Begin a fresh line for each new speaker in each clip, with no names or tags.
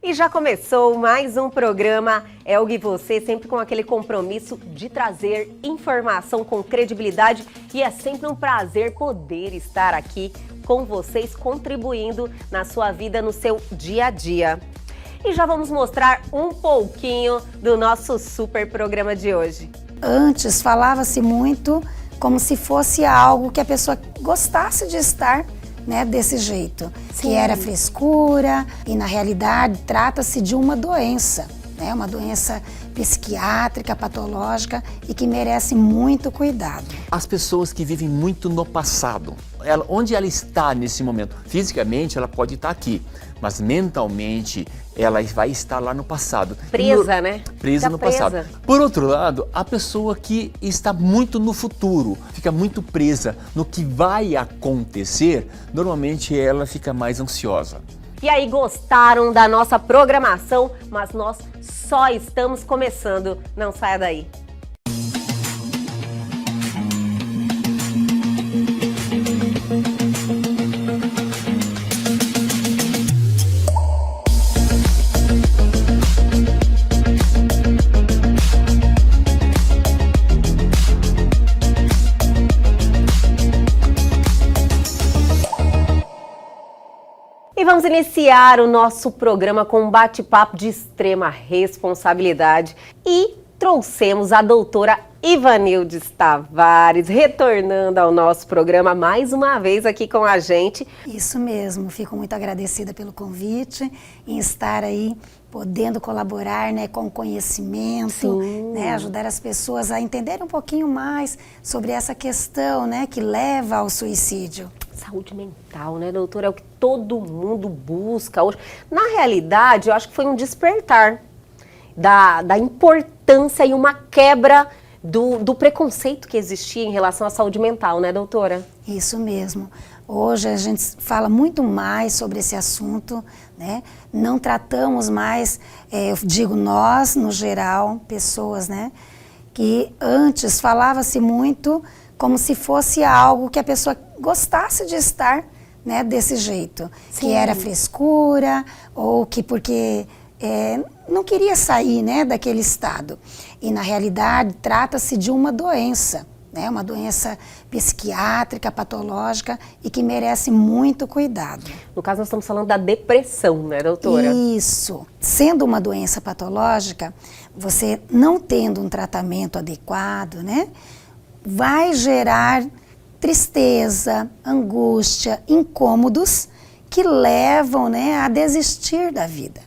E já começou mais um programa Elgue Você, sempre com aquele compromisso de trazer informação com credibilidade, e é sempre um prazer poder estar aqui com vocês, contribuindo na sua vida, no seu dia a dia. E já vamos mostrar um pouquinho do nosso super programa de hoje.
Antes falava-se muito como se fosse algo que a pessoa gostasse de estar, né, desse jeito. Sim. Que era frescura, e na realidade trata-se de uma doença, né, uma doença psiquiátrica, patológica, e que merece muito cuidado.
As pessoas que vivem muito no passado, onde ela está nesse momento? Fisicamente ela pode estar aqui, mas mentalmente ela vai estar lá no passado.
Presa, né?
Presa no passado. Por outro lado, a pessoa que está muito no futuro, fica muito presa no que vai acontecer, normalmente ela fica mais ansiosa.
E aí, gostaram da nossa programação? Mas nós só estamos começando. Não saia daí. E vamos iniciar o nosso programa com um bate-papo de extrema responsabilidade, e trouxemos a doutora Ivanildes Tavares, retornando ao nosso programa mais uma vez aqui com a gente.
Isso mesmo, fico muito agradecida pelo convite, em estar aí podendo colaborar, né, com conhecimento, né, ajudar as pessoas a entenderem um pouquinho mais sobre essa questão, né, que leva ao suicídio.
Saúde mental, né, doutora? É o que todo mundo busca hoje. Na realidade, eu acho que foi um despertar da importância e uma quebra do preconceito que existia em relação à saúde mental, né, doutora?
Isso mesmo. Hoje a gente fala muito mais sobre esse assunto, né? Não tratamos mais, eu digo nós, no geral, pessoas, né, que antes falava-se muito como se fosse algo que a pessoa gostasse de estar, né, desse jeito. Sim. Que era frescura, ou que porque não queria sair, né, daquele estado. E na realidade trata-se de uma doença, né, uma doença psiquiátrica, patológica, e que merece muito cuidado.
No caso, nós estamos falando da depressão, né, doutora?
Isso. Sendo uma doença patológica, você não tendo um tratamento adequado, né, vai gerar tristeza, angústia, incômodos que levam, né, a desistir da vida.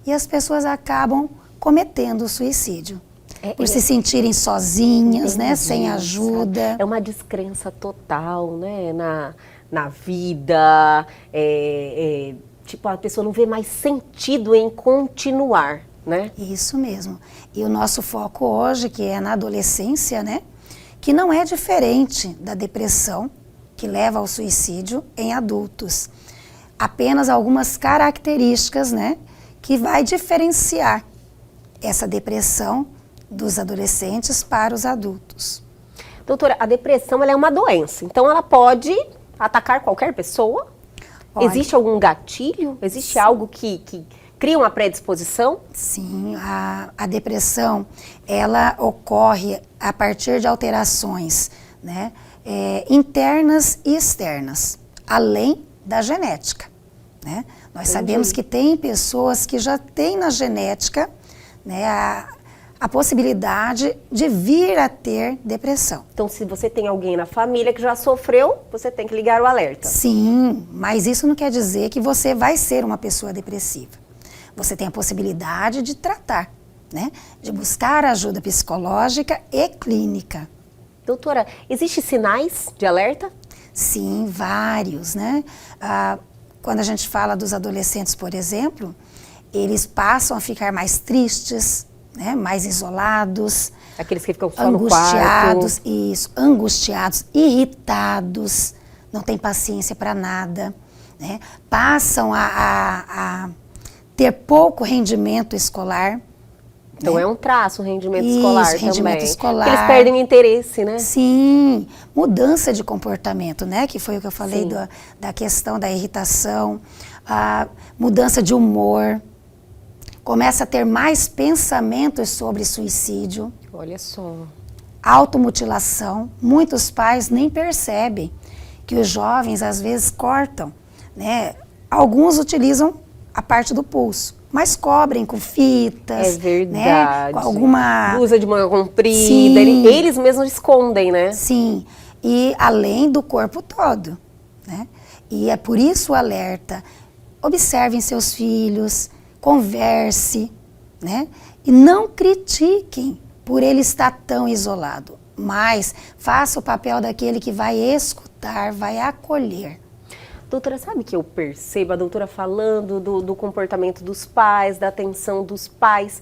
E as pessoas acabam cometendo o suicídio. Por se sentirem sozinhas, né, sem ajuda.
É uma descrença total, né, na vida. Tipo, a pessoa não vê mais sentido em continuar, né?
Isso mesmo. E o nosso foco hoje, que é na adolescência, né, que não é diferente da depressão, que leva ao suicídio em adultos. Apenas algumas características, né, que vai diferenciar essa depressão dos adolescentes para os adultos.
Doutora, a depressão ela é uma doença, então ela pode atacar qualquer pessoa? Olha, existe algum gatilho? Existe sim, algo que cria uma predisposição?
Sim, a depressão, ela ocorre a partir de alterações, né, internas e externas, além da genética, né? Nós sabemos que tem pessoas que já têm na genética, né, a possibilidade de vir a ter depressão.
Então, se você tem alguém na família que já sofreu, você tem que ligar o alerta.
Sim, mas isso não quer dizer que você vai ser uma pessoa depressiva. Você tem a possibilidade de tratar, né, de buscar ajuda psicológica e clínica.
Doutora, existem sinais de alerta?
Sim, vários, né? Quando a gente fala dos adolescentes, por exemplo, eles passam a ficar mais tristes, né, mais isolados.
Aqueles que ficam só no quarto.
Isso, angustiados, irritados, não tem paciência para nada, né? Passam a ter pouco rendimento escolar.
Então, né, é um traço o rendimento
Isso,
escolar
rendimento
também.
escolar.
Porque eles perdem o interesse, né?
Sim, mudança de comportamento, né? Que foi o que eu falei da questão da irritação, a mudança de humor, começa a ter mais pensamentos sobre suicídio,
Olha só.
automutilação. Muitos pais nem percebem que os jovens às vezes cortam, né? Alguns utilizam a parte do pulso, mas cobrem com fitas,
É verdade.
né? Com alguma...
Blusa de manga comprida,
Sim.
eles mesmos escondem, né?
Sim, e além do corpo todo, né? E é por isso o alerta. Observem seus filhos, converse, né? E não critiquem por ele estar tão isolado, mas faça o papel daquele que vai escutar, vai acolher.
Doutora, sabe que eu percebo a doutora falando do comportamento dos pais, da atenção dos pais?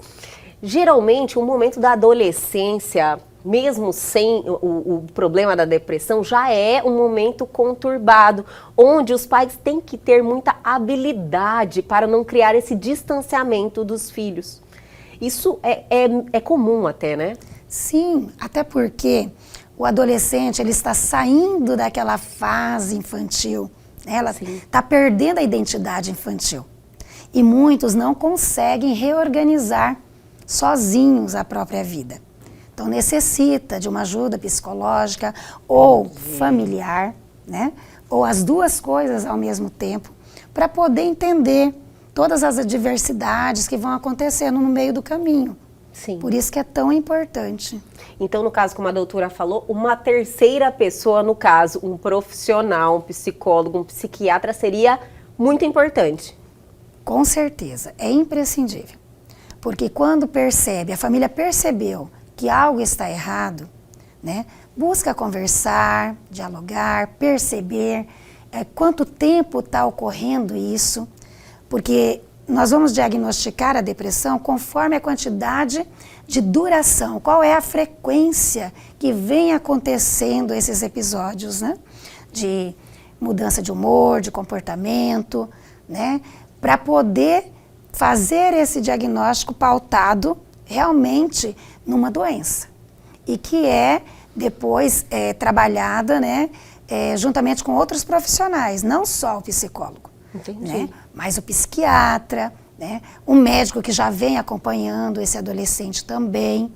Geralmente, o momento da adolescência, mesmo sem o problema da depressão, já é um momento conturbado, onde os pais têm que ter muita habilidade para não criar esse distanciamento dos filhos. Isso é comum até, né?
Sim, até porque o adolescente ele está saindo daquela fase infantil, né? Ela está perdendo a identidade infantil. E muitos não conseguem reorganizar sozinhos a própria vida. Então necessita de uma ajuda psicológica ou familiar, né? Ou as duas coisas ao mesmo tempo, para poder entender todas as adversidades que vão acontecendo no meio do caminho.
Sim.
Por isso que é tão importante.
Então, no caso, como a doutora falou, uma terceira pessoa, no caso, um profissional, um psicólogo, um psiquiatra, seria muito importante.
Com certeza, é imprescindível. Porque quando percebe, a família percebeu que algo está errado, né? Busca conversar, dialogar, perceber quanto tempo está ocorrendo isso, porque nós vamos diagnosticar a depressão conforme a quantidade de duração, qual é a frequência que vem acontecendo esses episódios, né? De mudança de humor, de comportamento, né? Para poder fazer esse diagnóstico pautado realmente numa doença e que é depois trabalhada, né? Juntamente com outros profissionais, não só o psicólogo.
Entendi.
Né? Mas o psiquiatra, né? O médico que já vem acompanhando esse adolescente também,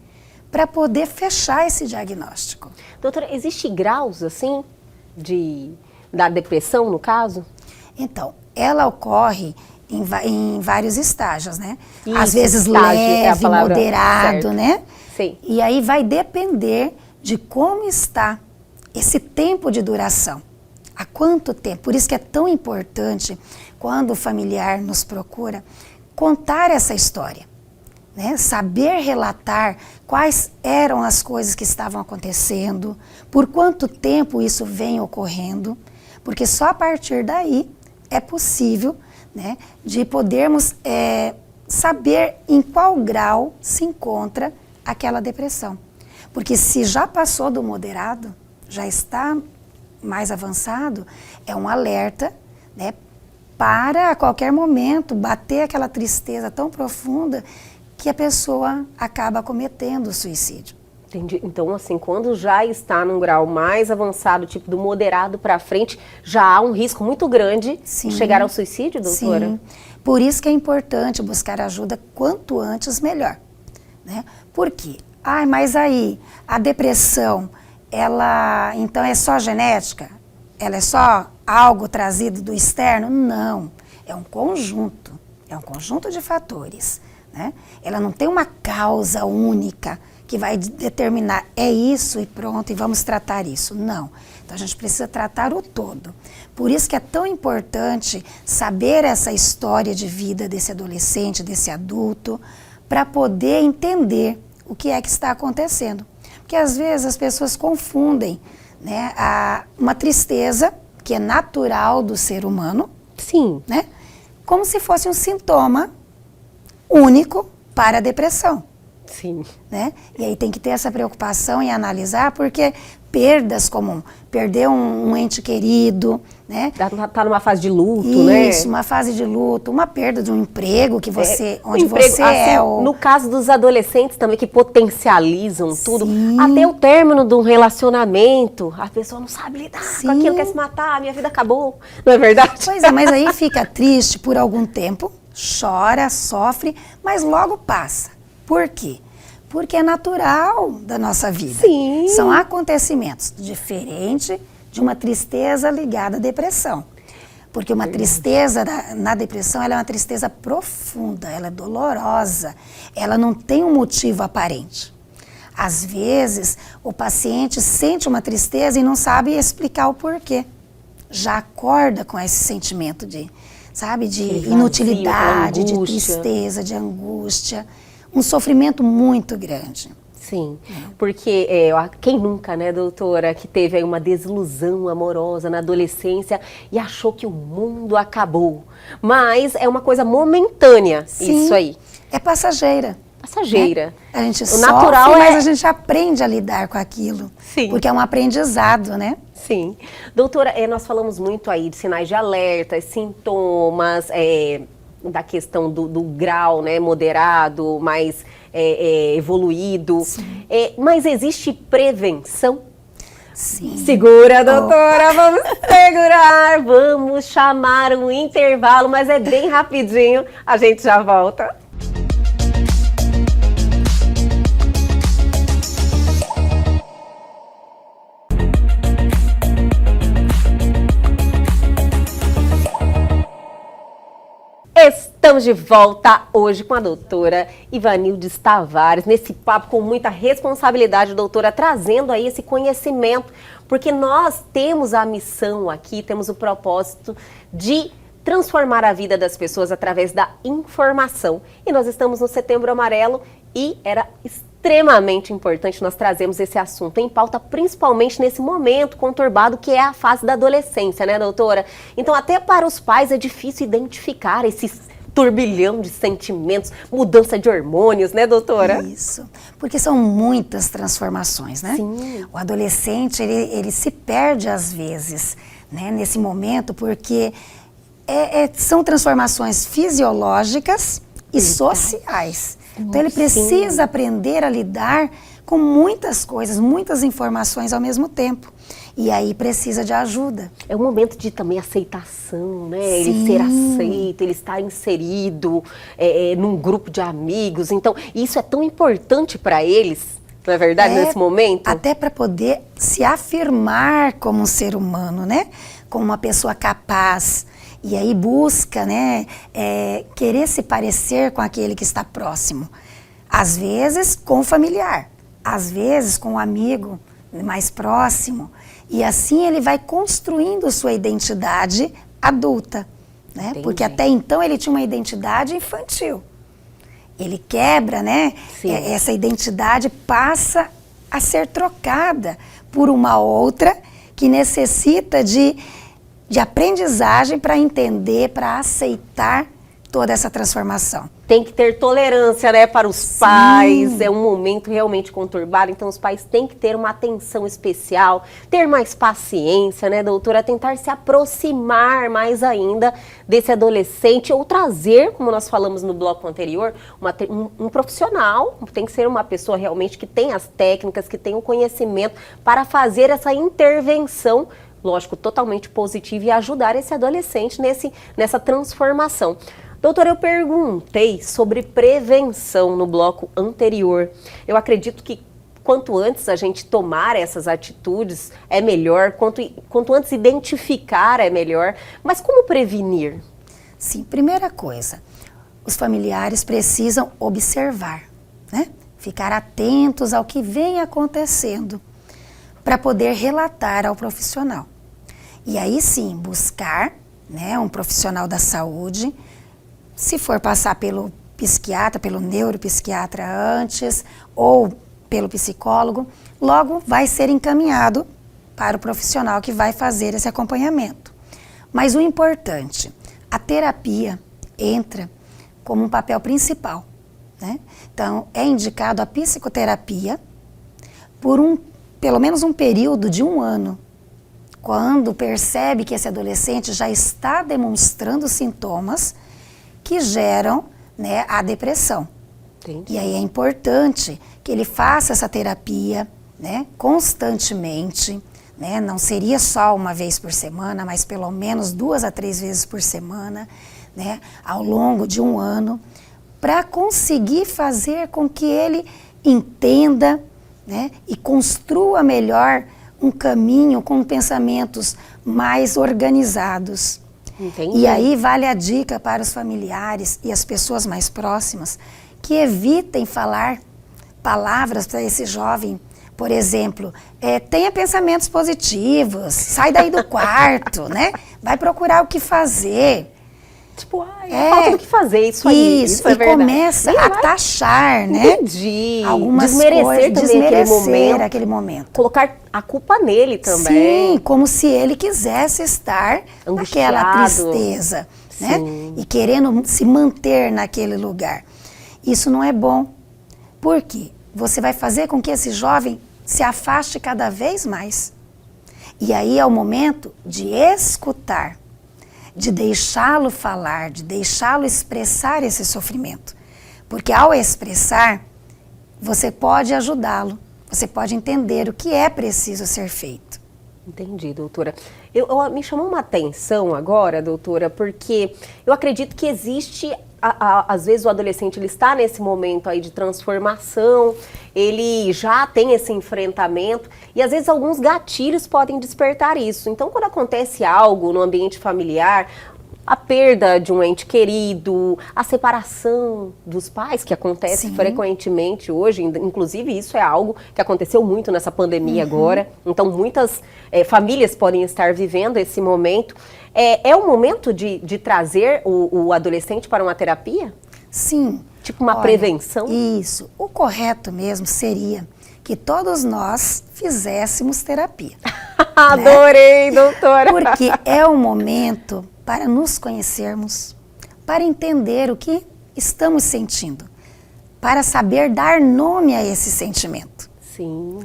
para poder fechar esse diagnóstico.
Doutora, existe graus, assim, da depressão, no caso?
Então, ela ocorre em vários estágios, né?
Isso,
às vezes
estágio é a
leve,
palavra
moderado,
certa.
né?
Sim.
E aí vai depender de como está esse tempo de duração. Há quanto tempo? Por isso que é tão importante, quando o familiar nos procura, contar essa história, né? Saber relatar quais eram as coisas que estavam acontecendo, por quanto tempo isso vem ocorrendo, porque só a partir daí é possível, né, de podermos saber em qual grau se encontra aquela depressão. Porque se já passou do moderado, já está mais avançado, é um alerta, né, para a qualquer momento bater aquela tristeza tão profunda que a pessoa acaba cometendo o suicídio.
Entendi. Então, assim, quando já está num grau mais avançado, tipo do moderado para frente, já há um risco muito grande de chegar ao suicídio, doutora?
Sim. Por isso que é importante buscar ajuda quanto antes melhor, né? Por quê? Mas aí a depressão, ela então é só genética? Ela é só algo trazido do externo? Não, é um conjunto de fatores, né? Ela não tem uma causa única que vai determinar, é isso e pronto, e vamos tratar isso. Não. Então a gente precisa tratar o todo. Por isso que é tão importante saber essa história de vida desse adolescente, desse adulto, para poder entender o que é que está acontecendo. Porque às vezes as pessoas confundem, né, uma tristeza, que é natural do ser humano,
Sim.
né, como se fosse um sintoma único para a depressão.
Sim.
Né? E aí tem que ter essa preocupação em analisar, porque perdas como perder um ente querido, né?
Tá numa fase de luto, né?
Isso, uma fase de luto, uma perda de um emprego que você, onde
emprego,
você
assim,
é o...
No caso dos adolescentes também, que potencializam tudo,
Sim.
até o término de um relacionamento, a pessoa não sabe lidar
Sim.
com aquilo, quer se matar, minha vida acabou, não é verdade?
Pois é, mas aí fica triste por algum tempo, chora, sofre, mas logo passa. Por quê? Porque é natural da nossa vida.
Sim.
São acontecimentos diferentes de uma tristeza ligada à depressão. Porque uma tristeza na depressão, ela é uma tristeza profunda, ela é dolorosa, ela não tem um motivo aparente. Às vezes, o paciente sente uma tristeza e não sabe explicar o porquê. Já acorda com esse sentimento de, sabe, de inutilidade, de tristeza, de angústia, um sofrimento muito grande.
Sim, porque quem nunca, né, doutora, que teve aí uma desilusão amorosa na adolescência e achou que o mundo acabou. Mas é uma coisa momentânea,
Sim,
isso aí.
É passageira.
Passageira.
Né? A gente
o natural
sofre, mas a gente aprende a lidar com aquilo.
Sim.
Porque é um aprendizado, né?
Sim. Doutora, nós falamos muito aí de sinais de alerta, sintomas, da questão do grau, né, moderado, mais evoluído. Mas existe prevenção?
Sim.
Segura, doutora, vamos segurar, vamos chamar um intervalo, mas é bem rapidinho, a gente já volta. Estamos de volta hoje com a doutora Ivanildes Tavares, nesse papo com muita responsabilidade, doutora, trazendo aí esse conhecimento, porque nós temos a missão aqui, temos o propósito de transformar a vida das pessoas através da informação. E nós estamos no Setembro Amarelo e era extremamente importante nós trazermos esse assunto em pauta, principalmente nesse momento conturbado que é a fase da adolescência, né, doutora? Então, até para os pais é difícil identificar esses turbilhão de sentimentos, mudança de hormônios, né, doutora?
Isso, porque são muitas transformações, né?
Sim.
O adolescente, ele se perde às vezes, né, nesse momento, porque são transformações fisiológicas e sociais. Então ele precisa aprender a lidar com muitas coisas, muitas informações ao mesmo tempo. E aí precisa de ajuda.
É um momento de também aceitação, né?
Sim.
Ele ser aceito, ele estar inserido num grupo de amigos. Então, isso é tão importante para eles, não é verdade, nesse momento?
Até para poder se afirmar como um ser humano, né? Como uma pessoa capaz. E aí busca, né, querer se parecer com aquele que está próximo. Às vezes com o familiar, às vezes com o amigo mais próximo. E assim ele vai construindo sua identidade adulta, né? Porque até então ele tinha uma identidade infantil. Ele quebra, né? Essa identidade passa a ser trocada por uma outra que necessita de aprendizagem para entender, para aceitar toda essa transformação.
Tem que ter tolerância, né, para os pais, é um momento realmente conturbado, então os pais têm que ter uma atenção especial, ter mais paciência, né, doutora, tentar se aproximar mais ainda desse adolescente ou trazer, como nós falamos no bloco anterior, um profissional, tem que ser uma pessoa realmente que tem as técnicas, que tem o conhecimento para fazer essa intervenção, lógico, totalmente positiva e ajudar esse adolescente nessa transformação. Doutora, eu perguntei sobre prevenção no bloco anterior. Eu acredito que quanto antes a gente tomar essas atitudes é melhor, quanto antes identificar é melhor. Mas como prevenir?
Sim, primeira coisa, os familiares precisam observar, né? Ficar atentos ao que vem acontecendo para poder relatar ao profissional. E aí sim, buscar, né, um profissional da saúde. Se for passar pelo psiquiatra, pelo neuropsiquiatra antes, ou pelo psicólogo, logo vai ser encaminhado para o profissional que vai fazer esse acompanhamento. Mas o importante, a terapia entra como um papel principal, né? Então, é indicado a psicoterapia por pelo menos um período de 1 ano, quando percebe que esse adolescente já está demonstrando sintomas que geram, né, a depressão. Entendi. E aí é importante que ele faça essa terapia, né, constantemente, né, não seria só uma vez por semana, mas pelo menos 2 a 3 vezes por semana, né, ao longo de um ano, para conseguir fazer com que ele entenda, né, e construa melhor um caminho com pensamentos mais organizados.
Entendi.
E aí vale a dica para os familiares e as pessoas mais próximas que evitem falar palavras para esse jovem. Por exemplo, tenha pensamentos positivos, sai daí do quarto, né? Vai procurar o que fazer.
Tipo, falta do que fazer, isso aí.
Isso
é
e
verdade.
começa a taxar, né?
Entendi.
Algumas
Desmerecer
coisas,
também
desmerecer aquele momento.
Colocar a culpa nele também.
Sim, como se ele quisesse estar
Angustiado.
naquela tristeza, né?
Sim.
E querendo se manter naquele lugar. Isso não é bom. Por quê? Você vai fazer com que esse jovem se afaste cada vez mais. E aí é o momento de escutar, de deixá-lo falar, de deixá-lo expressar esse sofrimento. Porque ao expressar, você pode ajudá-lo, você pode entender o que é preciso ser feito.
Entendi, doutora. Me chamou uma atenção agora, doutora, porque eu acredito que existe, às vezes o adolescente ele está nesse momento aí de transformação, ele já tem esse enfrentamento e às vezes alguns gatilhos podem despertar isso. Então, quando acontece algo no ambiente familiar, a perda de um ente querido, a separação dos pais, que acontece
Sim.
frequentemente hoje, inclusive isso é algo que aconteceu muito nessa pandemia agora, então muitas famílias podem estar vivendo esse momento. É o momento de trazer o adolescente para uma terapia?
Sim.
Tipo uma prevenção?
Isso. O correto mesmo seria que todos nós fizéssemos terapia.
Adorei, doutora!
Porque é o momento para nos conhecermos, para entender o que estamos sentindo, para saber dar nome a esse sentimento.
Sim.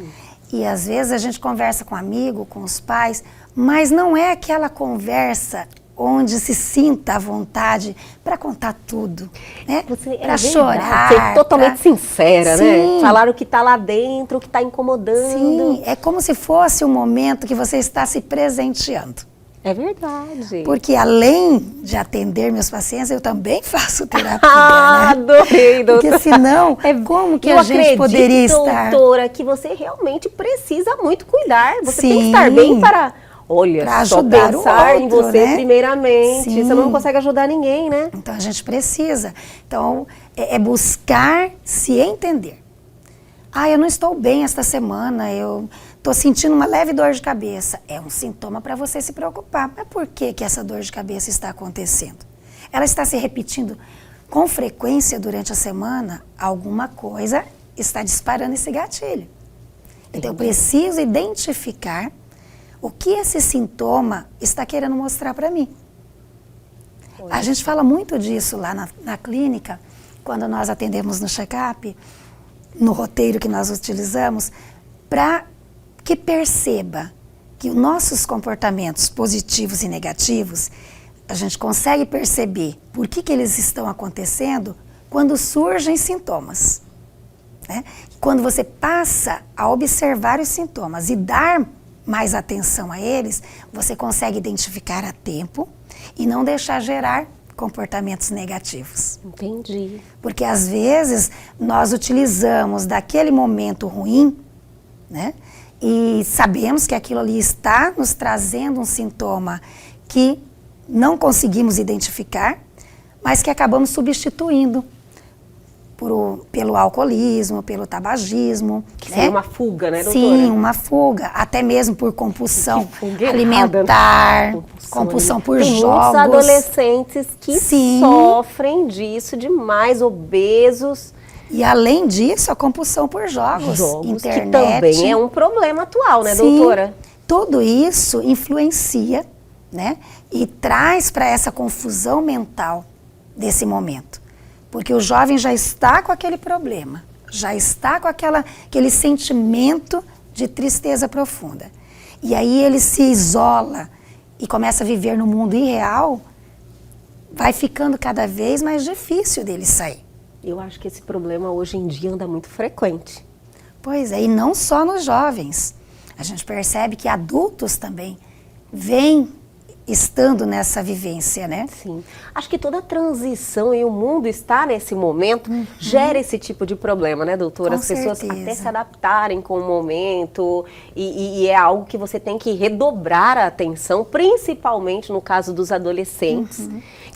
E às vezes a gente conversa com um amigo, com os pais, mas não é aquela conversa onde se sinta à vontade para contar tudo, né? Para chorar.
Ser totalmente sincera,
Sim.
né? Falar o que está lá dentro, o que está incomodando.
Sim, é como se fosse um momento que você está se presenteando.
É verdade.
Porque além de atender meus pacientes, eu também faço terapia,
né? Adorei, doutora.
Porque senão, como que a gente poderia estar?
Doutora, que você realmente precisa muito cuidar. Você tem que estar bem para... Olha,
pra
só
ajudar
pensar
o outro,
em você,
né?
primeiramente.
Sim.
Você não consegue ajudar ninguém, né?
Então a gente precisa. Então, é buscar se entender. Eu não estou bem esta semana, eu estou sentindo uma leve dor de cabeça. É um sintoma para você se preocupar. Mas por que essa dor de cabeça está acontecendo? Ela está se repetindo com frequência durante a semana? Alguma coisa está disparando esse gatilho. Então eu preciso identificar o que esse sintoma está querendo mostrar para mim. A gente fala muito disso lá na clínica, quando nós atendemos no check-up, no roteiro que nós utilizamos, para que perceba que os nossos comportamentos positivos e negativos, a gente consegue perceber por que eles estão acontecendo quando surgem sintomas. Né? Quando você passa a observar os sintomas e dar mais atenção a eles, você consegue identificar a tempo e não deixar gerar comportamentos negativos.
Entendi.
Porque às vezes nós utilizamos daquele momento ruim, né? E sabemos que aquilo ali está nos trazendo um sintoma que não conseguimos identificar, mas que acabamos substituindo pelo alcoolismo, pelo tabagismo.
Que seria uma fuga, né, doutora?
Sim, uma fuga, até mesmo por compulsão alimentar, compulsão por jogos.
Tem muitos adolescentes que sofrem disso demais, obesos.
E além disso, a compulsão por jogos, internet.
Que também é um problema atual, né,
Sim,
doutora?
Tudo isso influencia, né, e traz para essa confusão mental desse momento. Porque o jovem já está com aquele problema, já está com aquele sentimento de tristeza profunda. E aí ele se isola e começa a viver no mundo irreal, vai ficando cada vez mais difícil dele sair.
Eu acho que esse problema hoje em dia anda muito frequente.
Pois é, e não só nos jovens. A gente percebe que adultos também veem estando nessa vivência, né?
Sim. Acho que toda transição e o mundo está nesse momento gera esse tipo de problema, né, doutora?
Com
As pessoas
certeza.
até se adaptarem com o momento e é algo que você tem que redobrar a atenção, principalmente no caso dos adolescentes,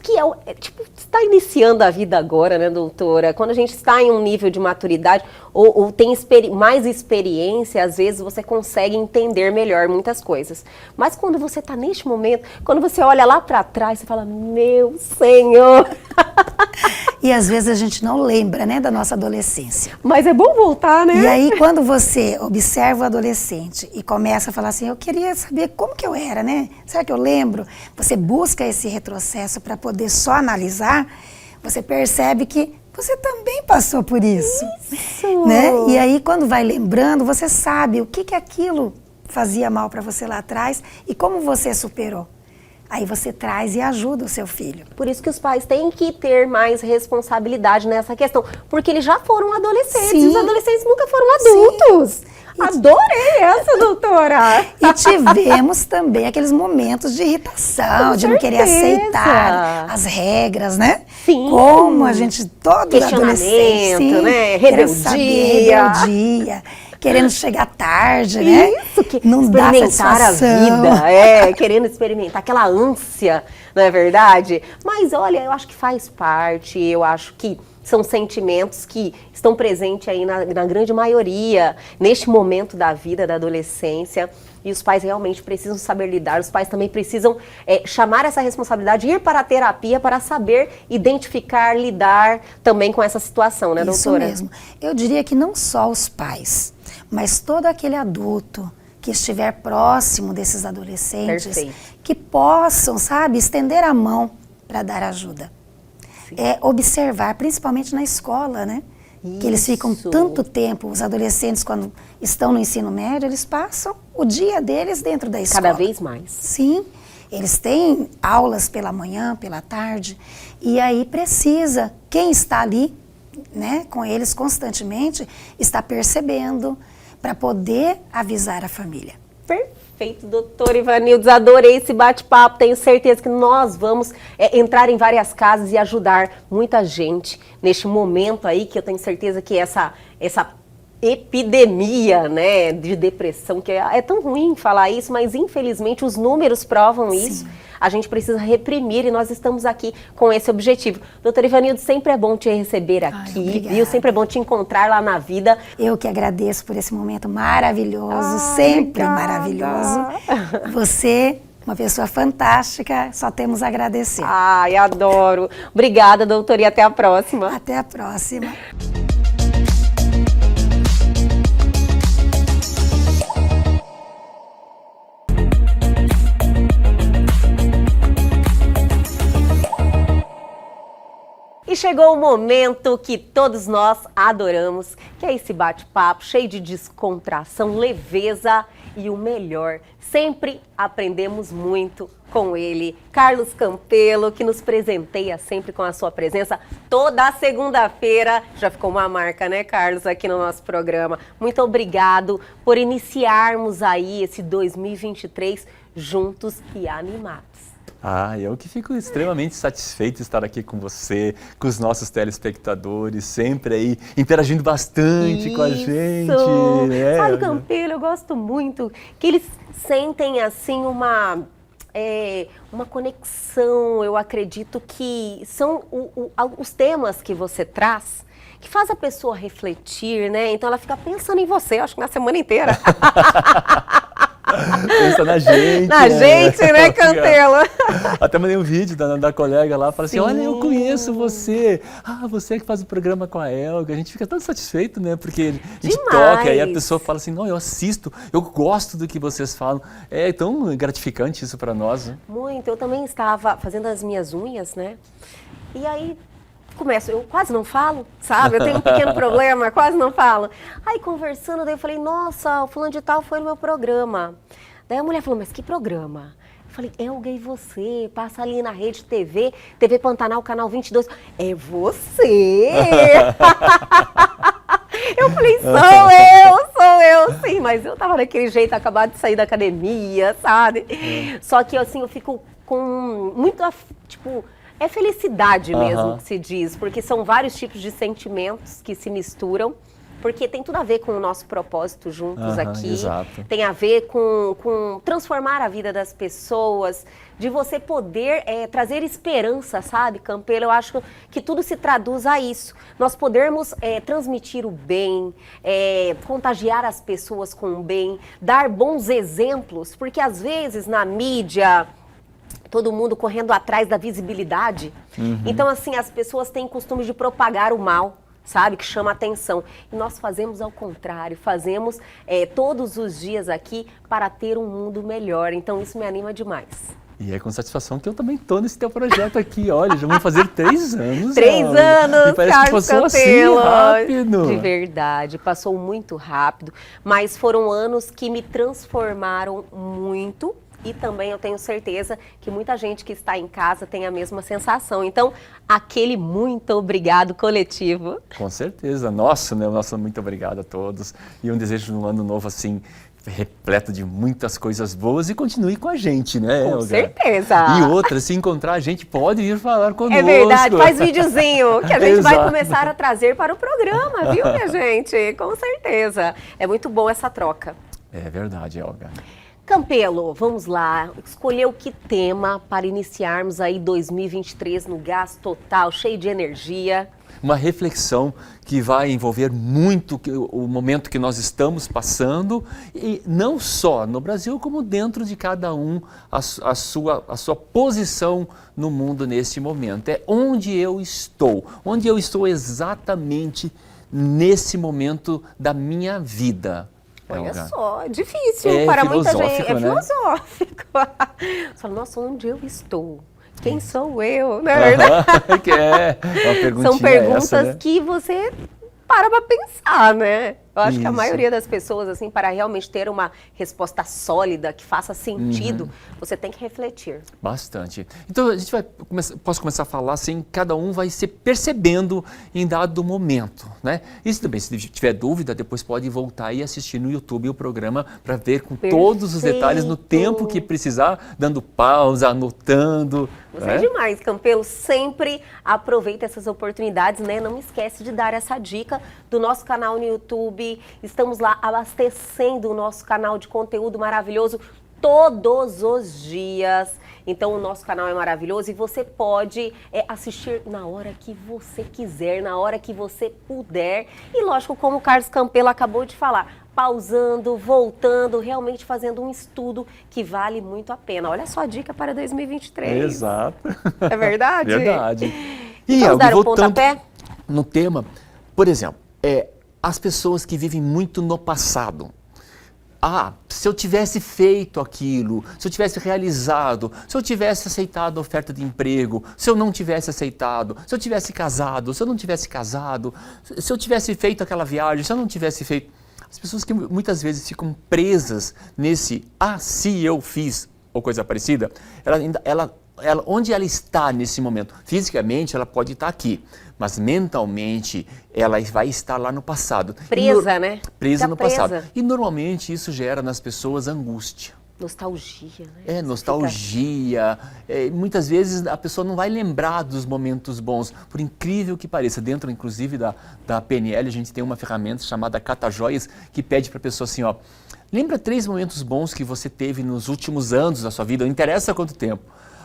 que tipo, está iniciando a vida agora, né, doutora? Quando a gente está em um nível de maturidade ou tem mais experiência, às vezes você consegue entender melhor muitas coisas. Mas quando você está neste momento, quando você olha lá para trás, você fala, meu Senhor!
E às vezes a gente não lembra, né, da nossa adolescência.
Mas é bom voltar, né?
E aí quando você observa o adolescente e começa a falar assim, eu queria saber como que eu era, né? Será que eu lembro? Você busca esse retrocesso para poder só analisar, você percebe que você também passou por isso. Né? E aí quando vai lembrando, você sabe o que aquilo fazia mal para você lá atrás e como você superou. Aí você traz e ajuda o seu filho.
Por isso que os pais têm que ter mais responsabilidade nessa questão, porque eles já foram adolescentes,
Sim.
Os adolescentes nunca foram adultos.
Sim.
Adorei essa, doutora!
E tivemos também aqueles momentos de irritação, de não querer aceitar as regras, né?
Sim.
Como a gente, todo adolescente, sim,
né?
Rebeldia. Querendo chegar tarde, né?
Isso, que
não dá
experimentar a vida, querendo experimentar aquela ânsia, não é verdade? Mas olha, eu acho que faz parte, eu acho que são sentimentos que estão presentes aí na grande maioria, neste momento da vida, da adolescência, e os pais realmente precisam saber lidar, os pais também precisam chamar essa responsabilidade, ir para a terapia para saber identificar, lidar também com essa situação, né, doutora?
Isso mesmo. Eu diria que não só os pais, mas todo aquele adulto que estiver próximo desses adolescentes,
Perfeito.
que possam, sabe, estender a mão para dar ajuda. Observar, principalmente na escola, né? Que eles ficam tanto tempo, os adolescentes, quando estão no ensino médio, eles passam o dia deles dentro da escola.
Cada vez mais.
Sim, eles têm aulas pela manhã, pela tarde, e aí precisa, quem está ali, né, com eles constantemente, está percebendo para poder avisar a família.
Perfeito, doutor Ivanildes, adorei esse bate-papo, tenho certeza que nós vamos entrar em várias casas e ajudar muita gente neste momento aí, que eu tenho certeza que essa epidemia, né, de depressão, que é tão ruim falar isso, mas infelizmente os números provam isso. A gente precisa reprimir e nós estamos aqui com esse objetivo. Doutor Ivanildes, sempre é bom te receber aqui, viu? Sempre é bom te encontrar lá na vida.
Eu que agradeço por esse momento maravilhoso, sempre maravilhoso. Você, uma pessoa fantástica, só temos a agradecer.
Ai, adoro. Obrigada, doutor, e até a próxima.
Até a próxima.
E chegou o momento que todos nós adoramos, que é esse bate-papo cheio de descontração, leveza e o melhor. Sempre aprendemos muito com ele, Carlos Campelo, que nos presenteia sempre com a sua presença toda segunda-feira. Já ficou uma marca, né, Carlos, aqui no nosso programa. Muito obrigado por iniciarmos aí esse 2023 juntos e animados.
Eu que fico extremamente satisfeito de estar aqui com você, com os nossos telespectadores, sempre aí interagindo bastante com a gente.
Sabe, Campelo, eu gosto muito que eles sentem assim uma conexão. Eu acredito que são os temas que você traz que faz a pessoa refletir, né? Então ela fica pensando em você, acho que na semana inteira.
Pensa na gente.
Na gente, né, Campelo?
Até mandei um vídeo da colega lá, fala assim,
Sim.
olha, eu conheço você. Você que faz o programa com a Elga. A gente fica tão satisfeito, né? Porque a gente toca e a pessoa fala assim, não, eu assisto, eu gosto do que vocês falam. É tão gratificante isso para nós, né?
Muito. Eu também estava fazendo as minhas unhas, né? E aí eu quase não falo, sabe? Eu tenho um pequeno problema, quase não falo. Aí conversando, daí eu falei, nossa, o fulano de tal foi no meu programa. Daí a mulher falou, mas que programa? Eu falei, Elga e você, passa ali na Rede TV, TV Pantanal, Canal 22. É você! Eu falei, sou eu, sim. Mas eu tava daquele jeito, acabado de sair da academia, sabe? Só que assim, eu fico com muito, tipo, é felicidade mesmo que se diz, porque são vários tipos de sentimentos que se misturam, porque tem tudo a ver com o nosso propósito juntos aqui.
Exato.
Tem a ver com transformar a vida das pessoas, de você poder trazer esperança, sabe, Campelo? Eu acho que tudo se traduz a isso. Nós podermos transmitir o bem, contagiar as pessoas com o bem, dar bons exemplos, porque às vezes na mídia, todo mundo correndo atrás da visibilidade. Então, assim, as pessoas têm costume de propagar o mal, sabe, que chama atenção. E nós fazemos ao contrário, fazemos todos os dias aqui para ter um mundo melhor. Então isso me anima demais.
E é com satisfação que eu também estou nesse teu projeto aqui. Olha, já vão fazer 3 anos.
3 anos,
e parece que passou
Campelo.
assim rápido.
De verdade, passou muito rápido. Mas foram anos que me transformaram muito. E também eu tenho certeza que muita gente que está em casa tem a mesma sensação. Então, aquele muito obrigado coletivo.
Com certeza. Nossa, né? Nossa, muito obrigado a todos. E um desejo de um ano novo, assim, repleto de muitas coisas boas. E continue com a gente, né, Elga?
Com certeza.
E outra, se encontrar a gente, pode vir falar conosco.
É verdade, faz videozinho que a gente vai
Exato.
começar a trazer para o programa, viu, minha gente? Com certeza. É muito bom essa troca.
É verdade, Elga.
Campelo, vamos lá, escolheu que tema para iniciarmos aí 2023 no gás total, cheio de energia?
Uma reflexão que vai envolver muito o momento que nós estamos passando, e não só no Brasil, como dentro de cada um, a sua posição no mundo nesse momento. É onde eu estou exatamente nesse momento da minha vida.
Olha
Elga.
só, difícil para muita gente. É
né?
filosófico. Você fala, nossa, onde eu estou? Quem sou eu? Não é verdade?
Que uma perguntinha
São perguntas
essa, né?
que você para pensar, né? Eu acho que a
Isso.
maioria das pessoas, assim, para realmente ter uma resposta sólida, que faça sentido, você tem que refletir.
Bastante. Então a gente posso começar a falar assim, cada um vai se percebendo em dado momento, né? Isso também, se tiver dúvida, depois pode voltar e assistir no YouTube o programa para ver com todos os detalhes no tempo que precisar, dando pausa, anotando.
Você é demais, Campelo. Sempre aproveita essas oportunidades, né? Não esquece de dar essa dica do nosso canal no YouTube. Estamos lá abastecendo o nosso canal de conteúdo maravilhoso todos os dias. Então o nosso canal é maravilhoso e você pode assistir na hora que você quiser, na hora que você puder. E lógico, como o Carlos Campelo acabou de falar, pausando, voltando, realmente fazendo um estudo que vale muito a pena. Olha só a dica para 2023.
Exato.
É verdade?
Verdade.
E vamos dar um pontapé?
No tema, por exemplo, as pessoas que vivem muito no passado. Se eu tivesse feito aquilo, se eu tivesse realizado, se eu tivesse aceitado a oferta de emprego, se eu não tivesse aceitado, se eu tivesse casado, se eu não tivesse casado, se eu tivesse feito aquela viagem, se eu não tivesse feito... As pessoas que muitas vezes ficam presas nesse se eu fiz, ou coisa parecida, onde ela está nesse momento? Fisicamente ela pode estar aqui, mas mentalmente ela vai estar lá no passado.
Presa, né?
Presa no passado.
Presa.
E normalmente isso gera nas pessoas angústia.
Nostalgia, né?
Nostalgia. Muitas vezes a pessoa não vai lembrar dos momentos bons, por incrível que pareça. Dentro, inclusive, da PNL, a gente tem uma ferramenta chamada Cata-Joias, que pede para a pessoa assim, lembra 3 momentos bons que você teve nos últimos anos da sua vida, não interessa quanto tempo.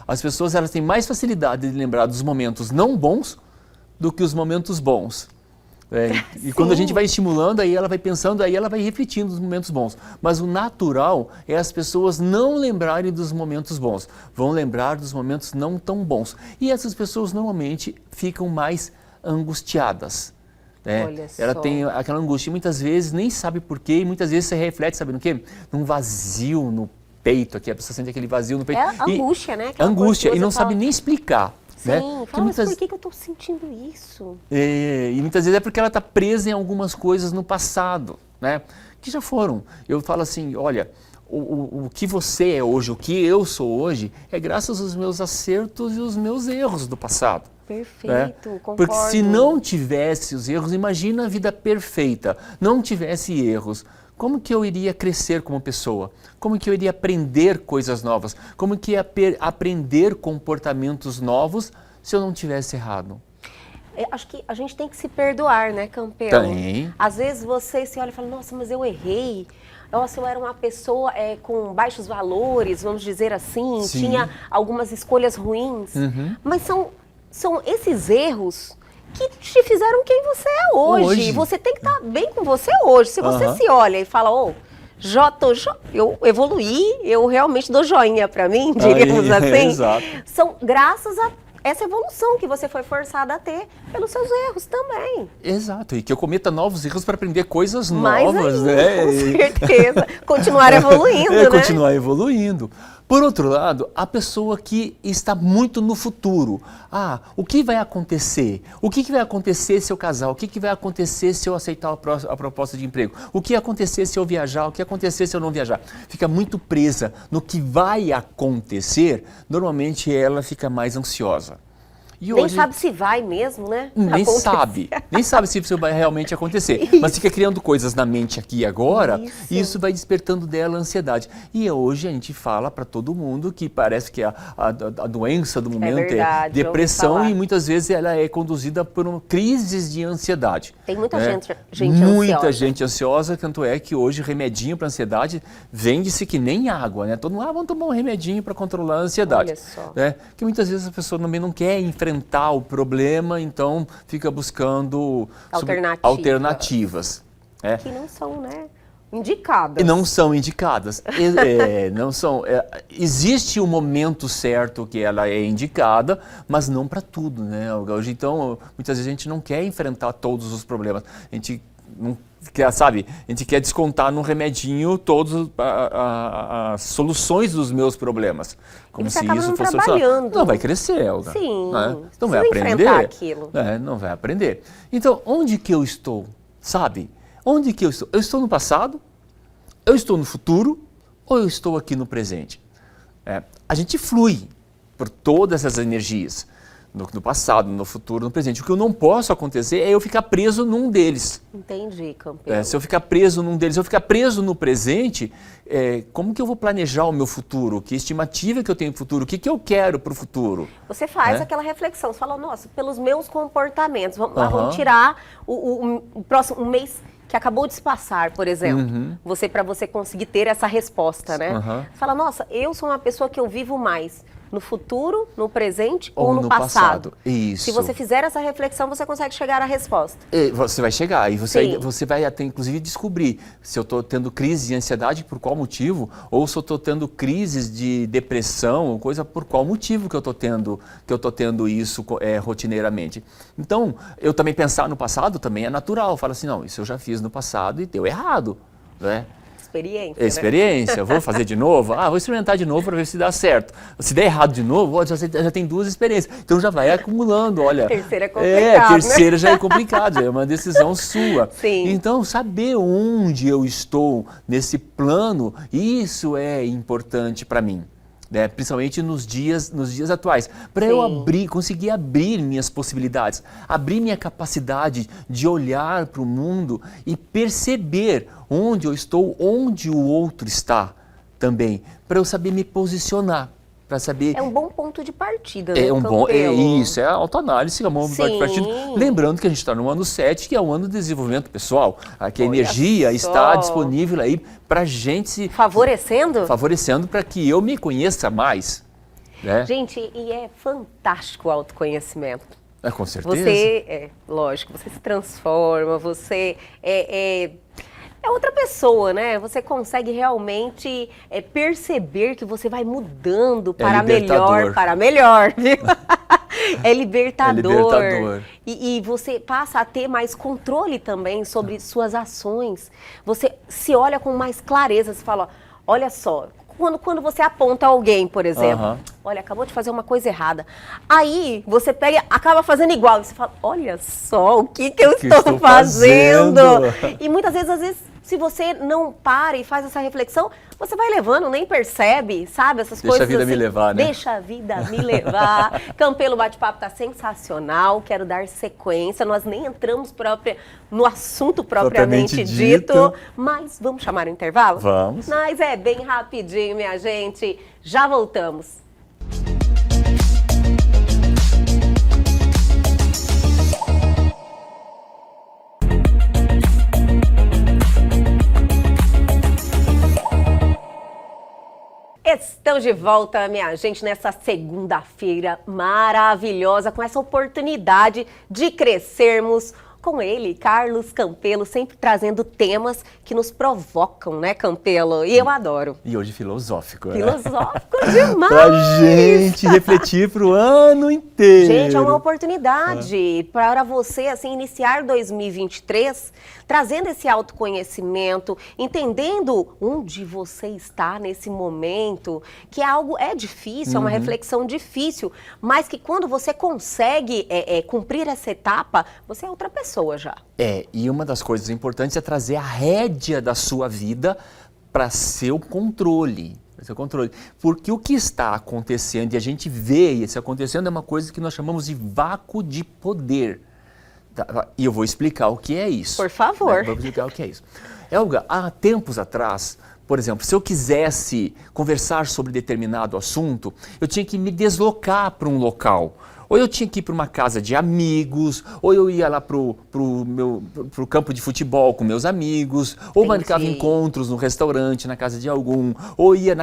As pessoas elas têm mais facilidade de lembrar dos momentos não bons do que os momentos bons. E quando a gente vai estimulando, aí ela vai pensando, aí ela vai refletindo os momentos bons. Mas o natural é as pessoas não lembrarem dos momentos bons, vão lembrar dos momentos não tão bons. E essas pessoas normalmente ficam mais angustiadas.
Olha só.
Ela tem aquela angústia, muitas vezes nem sabe por quê, e muitas vezes você reflete, sabe no quê? Num vazio no peito, aqui a pessoa sente aquele vazio no peito.
Angústia, né? Aquela
Angústia, e não
fala...
sabe nem explicar.
Sim,
né?
fala, mas por que eu estou sentindo isso?
E muitas vezes é porque ela está presa em algumas coisas no passado, né? Que já foram. Eu falo assim, olha, o que você é hoje, o que eu sou hoje, é graças aos meus acertos e os meus erros do passado.
Perfeito, concordo.
Porque se não tivesse os erros, imagina a vida perfeita, não tivesse erros. como que eu iria crescer como pessoa? Como que eu iria aprender coisas novas? Como que ia aprender comportamentos novos se eu não tivesse errado?
Acho que a gente tem que se perdoar, né, campeão?
Tem.
Às vezes você se olha e fala, nossa, mas eu errei. Nossa, eu era uma pessoa com baixos valores, vamos dizer assim,
Sim.
tinha algumas escolhas ruins. Mas são esses erros que te fizeram quem você é hoje. Você tem que estar bem com você hoje. Se você se olha e fala, eu evoluí, eu realmente dou joinha pra mim, diríamos assim.
Exato.
São graças a essa evolução que você foi forçada a ter pelos seus erros também.
Exato, e que eu cometa novos erros para aprender coisas
Mais
novas,
ainda,
né?
Com certeza. Continuar evoluindo, né?
Continuar evoluindo. Por outro lado, a pessoa que está muito no futuro. O que vai acontecer? O que vai acontecer se eu casar? O que vai acontecer se eu aceitar a proposta de emprego? O que vai acontecer se eu viajar? O que vai acontecer se eu não viajar? Fica muito presa no que vai acontecer, normalmente ela fica mais ansiosa. E
nem
hoje,
sabe se vai mesmo, né?
Nem sabe se isso vai realmente acontecer. Mas fica criando coisas na mente aqui e agora, e isso vai despertando dela a ansiedade. E hoje a gente fala para todo mundo que parece que a doença do momento é depressão, e muitas vezes ela é conduzida por crises de ansiedade.
Tem muita gente ansiosa.
Muita gente ansiosa, tanto é que hoje remedinho para ansiedade vende-se que nem água, né? Todo mundo, vamos tomar um remedinho para controlar a ansiedade.
Olha só.
Né? Porque muitas vezes a pessoa também não quer enfrentar o problema, então fica buscando alternativas.
Que não são, né, indicadas.
E não são indicadas. Existe um momento certo que ela é indicada, mas não para tudo, né? Hoje, então, muitas vezes a gente não quer enfrentar todos os problemas. A gente não quer, sabe? A gente quer descontar num remedinho todas as soluções dos meus problemas. Como se isso fosse trabalhando. Não vai crescer, Elga.
Sim.
Né? Não vai aprender.
Aquilo.
Não vai aprender. Então, onde que eu estou? Sabe? Onde que eu estou? Eu estou no passado? Eu estou no futuro? Ou eu estou aqui no presente? A gente flui por todas essas energias. No passado, no futuro, no presente. O que eu não posso acontecer é eu ficar preso num deles.
Entendi, campeão.
Se eu ficar preso num deles, se eu ficar preso no presente, como que eu vou planejar o meu futuro? Que estimativa que eu tenho no futuro? O que eu quero para o futuro?
Você faz aquela reflexão, você fala, nossa, pelos meus comportamentos, vamos tirar o próximo mês que acabou de se passar, por exemplo, para você conseguir ter essa resposta, né? Você fala, nossa, eu sou uma pessoa que eu vivo mais no futuro, no presente ou no passado.
Isso.
Se você fizer essa reflexão, você consegue chegar à resposta.
Você vai chegar e você vai até, inclusive, descobrir se eu estou tendo crise de ansiedade, por qual motivo, ou se eu estou tendo crises de depressão, coisa por qual motivo que eu estou tendo isso rotineiramente. Então, eu também pensar no passado também é natural. Falo assim, não, isso eu já fiz no passado e deu errado, né? Experiência, né? Vou fazer de novo? Vou experimentar de novo para ver se dá certo. Se der errado de novo, já tem 2 experiências. Então já vai acumulando, olha.
Terceira é complicado,
terceira já é complicado, já é uma decisão sua.
Sim.
Então, saber onde eu estou nesse plano, isso é importante para mim. Né? Principalmente nos dias atuais, para eu conseguir abrir minhas possibilidades, abrir minha capacidade de olhar para o mundo e perceber onde eu estou, onde o outro está também, para eu saber me posicionar. Saber...
É um bom ponto de partida, né?
Isso, é a autoanálise, é um bom ponto de partida. Lembrando que a gente está no ano 7, que é o ano de desenvolvimento pessoal. Que a energia está disponível aí para a gente se... Favorecendo para que eu me conheça mais. Né?
Gente, e é fantástico o autoconhecimento.
Com certeza.
Lógico, você se transforma, você é outra pessoa, né? Você consegue realmente perceber que você vai mudando para melhor, viu? É libertador. E você passa a ter mais controle também sobre suas ações. Você se olha com mais clareza, você fala, olha só, quando você aponta alguém, por exemplo, olha, acabou de fazer uma coisa errada. Aí você pega, acaba fazendo igual, e você fala, olha só, o que eu estou fazendo? E muitas vezes, Se você não para e faz essa reflexão, você vai levando, nem percebe, sabe? Essas
Deixa
coisas
a vida
assim,
me levar, né?
Deixa a vida me levar. Campelo, o bate-papo tá sensacional. Quero dar sequência. Nós nem entramos no assunto propriamente dito. Mas vamos chamar o intervalo?
Vamos.
Mas é bem rapidinho, minha gente. Já voltamos. Estamos de volta, minha gente, nessa segunda-feira maravilhosa, com essa oportunidade de crescermos com ele, Carlos Campelo, sempre trazendo temas que nos provocam, né, Campelo? E eu adoro.
E hoje filosófico, né?
Filosófico demais!
Pra gente refletir pro ano inteiro.
Gente, é uma oportunidade para você, assim, iniciar 2023 trazendo esse autoconhecimento, entendendo onde você está nesse momento, que é difícil, é uma reflexão difícil, mas que quando você consegue cumprir essa etapa, você é outra pessoa já.
E uma das coisas importantes é trazer a rédea da sua vida para seu controle. Porque o que está acontecendo, e a gente vê isso acontecendo, é uma coisa que nós chamamos de vácuo de poder. E eu vou explicar o que é isso.
Por favor.
Vou explicar o que é isso. Elga, há tempos atrás, por exemplo, se eu quisesse conversar sobre determinado assunto, eu tinha que me deslocar para um local. Ou eu tinha que ir para uma casa de amigos, ou eu ia lá pro campo de futebol com meus amigos, ou marcava encontros no restaurante, na casa de algum, ou ia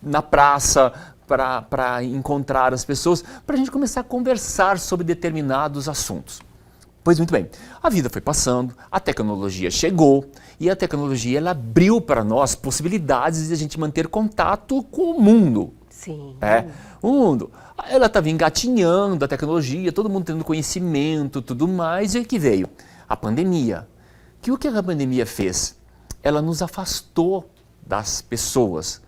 na praça para encontrar as pessoas, para a gente começar a conversar sobre determinados assuntos. Pois muito bem, a vida foi passando, a tecnologia chegou e a tecnologia ela abriu para nós possibilidades de a gente manter contato com o mundo.
Sim.
O mundo. Ela estava engatinhando a tecnologia, todo mundo tendo conhecimento, tudo mais, e aí que veio a pandemia. O que a pandemia fez? Ela nos afastou das pessoas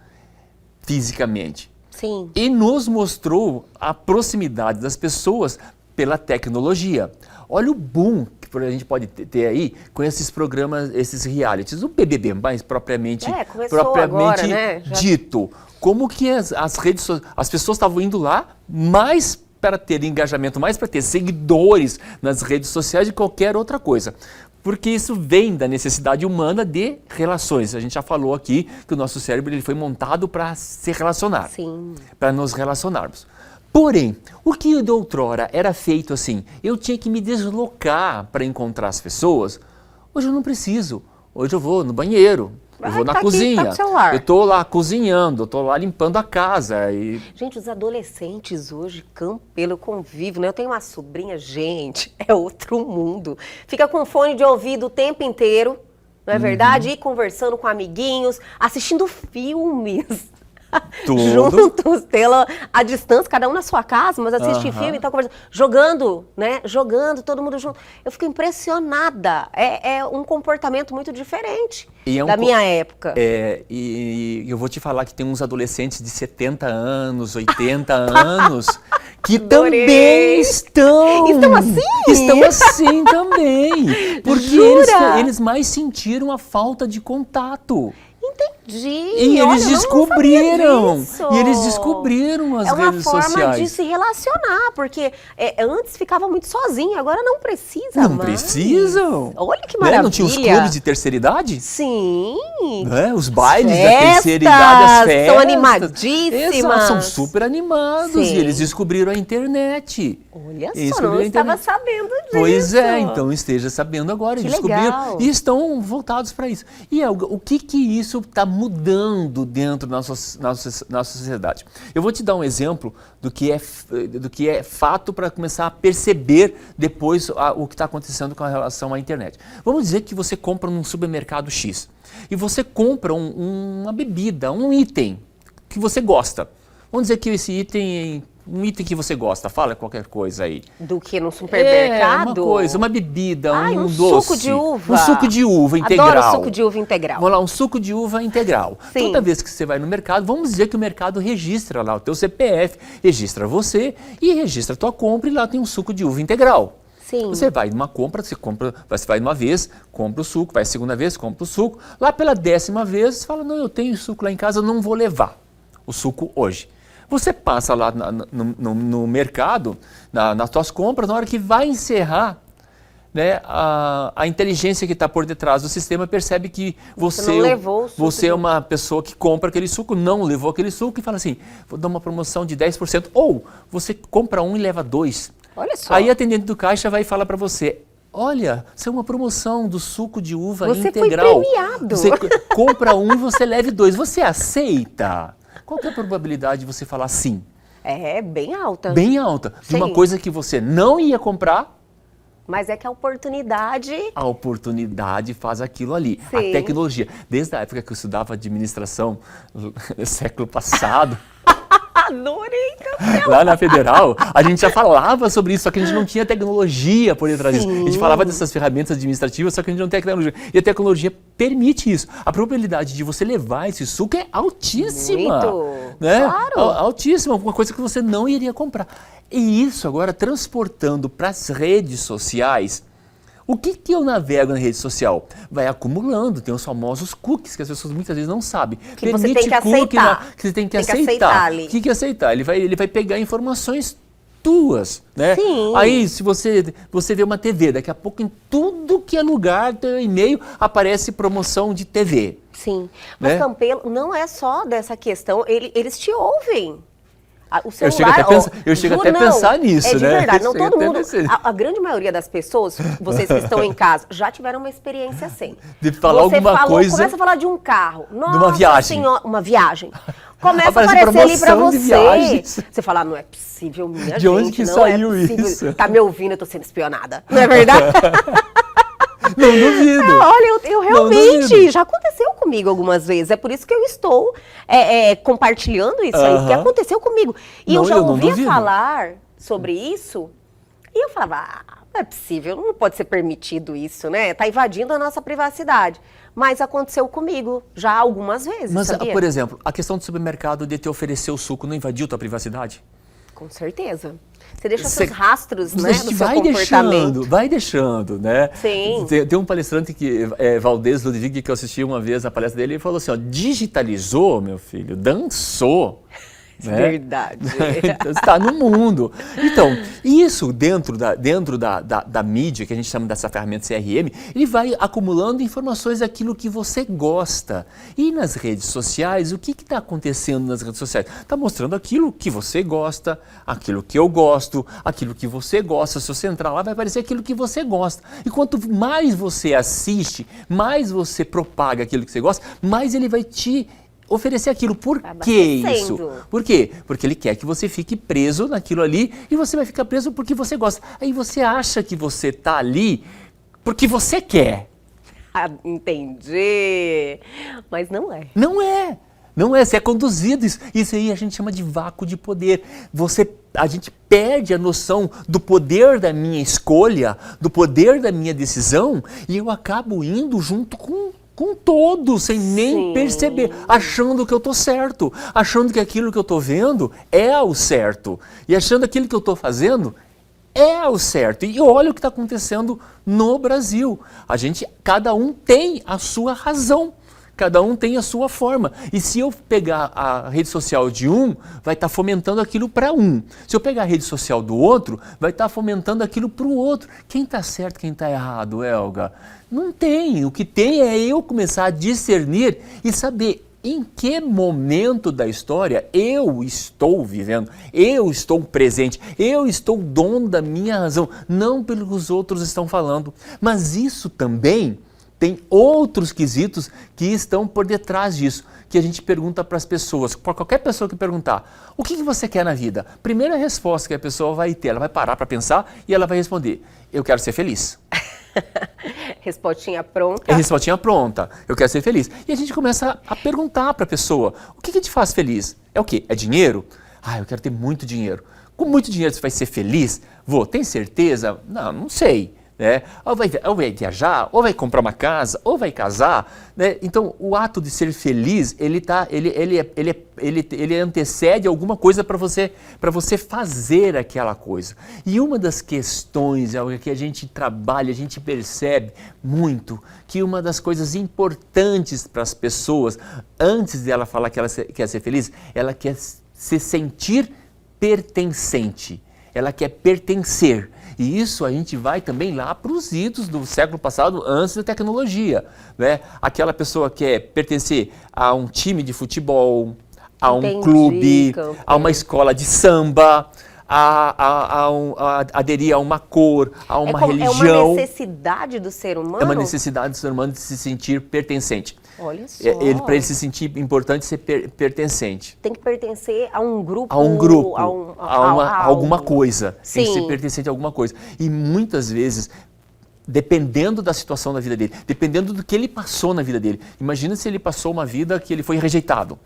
fisicamente.
Sim.
E nos mostrou a proximidade das pessoas pela tecnologia. Olha o boom que a gente pode ter aí com esses programas, esses realities. O BBB, mais propriamente
agora, né?
dito. Como que as redes sociais, as pessoas estavam indo lá mais para ter engajamento, mais para ter seguidores nas redes sociais de qualquer outra coisa. Porque isso vem da necessidade humana de relações. A gente já falou aqui que o nosso cérebro ele foi montado para se relacionar.
Sim.
Para nos relacionarmos. Porém, o que de outrora era feito assim, eu tinha que me deslocar para encontrar as pessoas, hoje eu não preciso. Hoje eu vou no banheiro, eu vou na cozinha, eu estou lá cozinhando, eu estou lá limpando a casa.
Gente, os adolescentes hoje, Campelo, convívio, né? Eu tenho uma sobrinha, gente, é outro mundo. Fica com fone de ouvido o tempo inteiro, não é verdade? E conversando com amiguinhos, assistindo filmes. Juntos, à distância, cada um na sua casa, mas assiste filme e tal, conversando, jogando, né? Jogando, todo mundo junto. Eu fico impressionada. É um comportamento muito diferente da minha época.
E eu vou te falar que tem uns adolescentes de 70 anos, 80 anos, que também estão assim? Estão assim também. Porque eles mais sentiram a falta de contato.
Entendi.
E eles descobriram. E eles descobriram as redes sociais.
É uma forma de se relacionar, porque antes ficava muito sozinho, agora não precisa mais.
Não precisam.
Olha que maravilha.
Não tinha os clubes de terceira idade?
Sim.
Os bailes da terceira idade, as festas.
São animadíssimas.
Exato, são super animados. Sim. E eles descobriram a internet.
Olha só, não estava sabendo disso.
Pois é, então esteja sabendo agora. Eles descobriram e estão voltados para isso. E o que isso está mudando dentro da nossa sociedade? Eu vou te dar um exemplo do que é fato para começar a perceber depois o que está acontecendo com relação à internet. Vamos dizer que você compra num supermercado X e você compra uma bebida, um item que você gosta. Vamos dizer que esse item um item que você gosta, fala qualquer coisa aí.
Do que no supermercado?
Uma coisa, uma bebida, um doce.
Um suco de uva.
Um suco de uva integral.
Adoro suco de uva integral.
Vamos lá, um suco de uva integral.
Sim.
Toda vez que você vai no mercado, vamos dizer que o mercado registra lá o teu CPF, registra você e registra a tua compra e lá tem um suco de uva integral.
Sim.
Você vai numa compra, você vai uma vez, compra o suco, vai a segunda vez, compra o suco. Lá pela 10ª vez, você fala, não, eu tenho suco lá em casa, eu não vou levar o suco hoje. Você passa lá no mercado, nas suas compras, na hora que vai encerrar, né, a inteligência que está por detrás do sistema percebe que
você não levou o suco,
você é uma pessoa que compra aquele suco, não levou aquele suco e fala assim, vou dar uma promoção de 10%. Ou você compra um e leva 2.
Olha só.
Aí a atendente do caixa vai falar para você, olha, isso é uma promoção do suco de uva integral.
Você foi premiado.
Você compra um e você leve 2. Você aceita? Qual que é a probabilidade de você falar sim?
É bem alta.
Bem alta. De uma
Sim.
coisa que você não ia comprar.
Mas é que a oportunidade...
A oportunidade faz aquilo ali.
Sim.
A tecnologia. Desde a época que eu estudava administração, no século passado,
Adorei, Gabriel.
lá na Federal, a gente já falava sobre isso, só que a gente não tinha tecnologia por detrás disso. A gente falava dessas ferramentas administrativas, só que a gente não tem tecnologia. E a tecnologia permite isso. A probabilidade de você levar esse suco é altíssima.
Muito.
Né?
Claro.
Altíssima, uma coisa que você não iria comprar. E isso agora transportando para as redes sociais. O que eu navego na rede social? Vai acumulando, tem os famosos cookies, que as pessoas muitas vezes não sabem.
Que você tem que aceitar.
Que você tem que
Tem que
aceitar.
aceitar ali.
O que é aceitar? Ele vai pegar informações tuas, né?
Sim.
Aí, se você vê uma TV, daqui a pouco em tudo que é lugar, teu e-mail, aparece promoção de TV.
Sim. Mas,
Né?
Campelo, não é só dessa questão, eles te ouvem. O
Eu
celular,
chego até a
não,
pensar nisso,
é de
né?
verdade, não
Eu chego
todo
até a
mundo,
pensar nisso.
a grande maioria das pessoas, vocês que estão em casa, já tiveram uma experiência assim.
De falar
Você
alguma coisa-
começa a falar de um carro, nossa
uma viagem.
senhora, uma viagem. Começa
Aparece
a aparecer ali pra
promoção de
você.
viagens.
Você fala, não é possível, minha
De
gente,
onde que
não
saiu
é possível.
isso?
Tá me ouvindo, eu tô sendo espionada. Não é verdade?
Não duvido.
Olha, eu realmente,
duvido.
já aconteceu comigo algumas vezes. É por isso que eu estou compartilhando isso aí, porque
Aham.
aconteceu comigo. E
Não,
eu já
eu não
ouvia
duvido.
falar sobre isso, e eu falava, não é possível, não pode ser permitido isso, né? Tá invadindo a nossa privacidade. Mas aconteceu comigo já algumas vezes,
Mas,
sabia?
por exemplo, a questão do supermercado de te oferecer o suco não invadiu tua privacidade?
Com certeza. Você deixa
Você-
seus rastros, né,
A
do
gente
seu
vai
comportamento.
vai deixando, né?
Sim.
Tem um palestrante Valdez Ludwig, que eu assisti uma vez a palestra dele, ele falou assim, ó, digitalizou, meu filho, dançou. Né?
Verdade.
Está no mundo. Então, isso dentro da mídia, que a gente chama dessa ferramenta CRM, ele vai acumulando informações daquilo que você gosta. E nas redes sociais, o que está acontecendo nas redes sociais? Está mostrando aquilo que você gosta, aquilo que eu gosto, aquilo que você gosta. Se você entrar lá, vai aparecer aquilo que você gosta. E quanto mais você assiste, mais você propaga aquilo que você gosta, mais ele vai te oferecer aquilo. Por
Vai
que isso?
abastecendo.
Por quê? Porque ele quer que você fique preso naquilo ali e você vai ficar preso porque você gosta. Aí você acha que você está ali porque você quer.
Ah, entendi. Mas não é.
Não é. Não é, você é conduzido. Isso aí a gente chama de vácuo de poder. A gente perde a noção do poder da minha escolha, do poder da minha decisão e eu acabo indo junto com todos, sem nem
Sim.
perceber, achando que eu estou certo, achando que aquilo que eu estou vendo é o certo e achando que aquilo que eu estou fazendo é o certo. E olha o que está acontecendo no Brasil. Cada um tem a sua razão. Cada um tem a sua forma. E se eu pegar a rede social de um, vai estar fomentando aquilo para um. Se eu pegar a rede social do outro, vai estar fomentando aquilo para o outro. Quem está certo, quem está errado, Elga? Não tem. O que tem é eu começar a discernir e saber em que momento da história eu estou vivendo, eu estou presente, eu estou dono da minha razão, não pelo que os outros estão falando. Mas isso também tem outros quesitos que estão por detrás disso, que a gente pergunta para as pessoas, para qualquer pessoa que perguntar, o que você quer na vida? Primeira resposta que a pessoa vai ter, ela vai parar para pensar e ela vai responder, eu quero ser feliz.
Respostinha pronta.
É respostinha pronta, eu quero ser feliz. E a gente começa a perguntar para a pessoa, o que te faz feliz? É o quê? É dinheiro? Eu quero ter muito dinheiro. Com muito dinheiro você vai ser feliz? Tem certeza? Não sei. né? Ou vai viajar, ou vai comprar uma casa, ou vai casar, né? Então, o ato de ser feliz, ele antecede alguma coisa para você fazer aquela coisa. E uma das questões que a gente trabalha, a gente percebe muito, que uma das coisas importantes para as pessoas, antes de ela falar que ela quer ser feliz, ela quer se sentir pertencente. Ela quer pertencer. E isso a gente vai também lá para os idos do século passado, antes da tecnologia, né? Aquela pessoa quer pertencer a um time de futebol, a um clube, a uma escola de samba, aderir a uma cor, a uma religião.
É uma necessidade do ser humano?
É uma necessidade do ser humano de se sentir pertencente.
Olha só.
Para ele se sentir importante, ser pertencente.
Tem que pertencer a um grupo.
A um grupo,
a
alguma coisa.
Sim.
Tem que ser pertencente a alguma coisa. E muitas vezes, dependendo da situação da vida dele, dependendo do que ele passou na vida dele. Imagina se ele passou uma vida que ele foi rejeitado.